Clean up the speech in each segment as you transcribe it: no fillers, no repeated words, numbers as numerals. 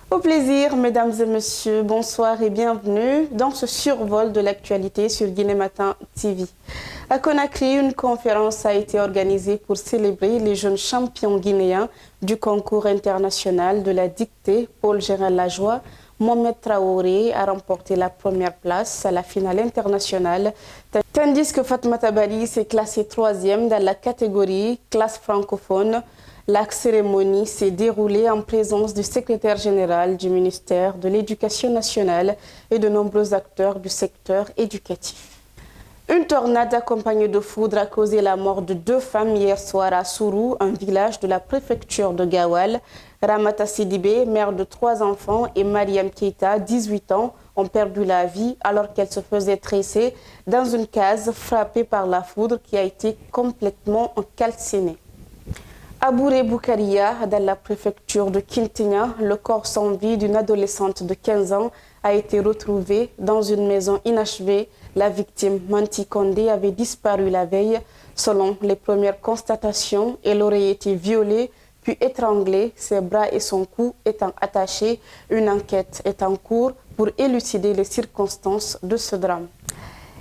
Au plaisir, mesdames et messieurs, bonsoir et bienvenue dans ce survol de l'actualité sur Guinée Matin TV. À Conakry, une conférence a été organisée pour célébrer les jeunes champions guinéens du concours international de la dictée. Paul Gérald Lajoie, Mohamed Traoré a remporté la première place à la finale internationale, tandis que Fatmata Bali s'est classée troisième dans la catégorie classe francophone. La cérémonie s'est déroulée en présence du secrétaire général du ministère de l'Éducation nationale et de nombreux acteurs du secteur éducatif. Une tornade accompagnée de foudre a causé la mort de 2 femmes hier soir à Sourou, un village de la préfecture de Gawal. Ramata Sidibé, mère de 3 enfants, et Mariam Keita, 18 ans, ont perdu la vie alors qu'elle se faisait tresser dans une case frappée par la foudre qui a été complètement calcinée. À Bouré Boukaria, dans la préfecture de Kintinya, le corps sans vie d'une adolescente de 15 ans a été retrouvé dans une maison inachevée. La victime, Manti Kondé, avait disparu la veille. Selon les premières constatations, elle aurait été violée puis étranglée, ses bras et son cou étant attachés. Une enquête est en cours pour élucider les circonstances de ce drame.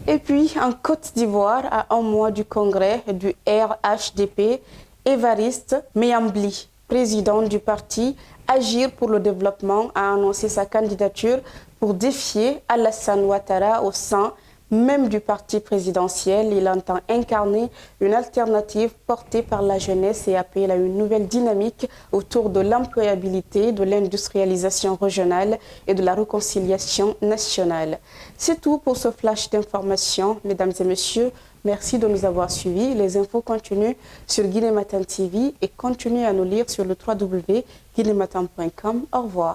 Et puis, en Côte d'Ivoire, à un mois du congrès du RHDP, Évariste Meyambli, président du parti Agir pour le développement, a annoncé sa candidature pour défier Alassane Ouattara au sein même du parti présidentiel. Il entend incarner une alternative portée par la jeunesse et appelle à une nouvelle dynamique autour de l'employabilité, de l'industrialisation régionale et de la réconciliation nationale. C'est tout pour ce flash d'information, mesdames et messieurs. Merci de nous avoir suivis. Les infos continuent sur Guinée Matin TV et continuez à nous lire sur le www.guinématin.com. Au revoir.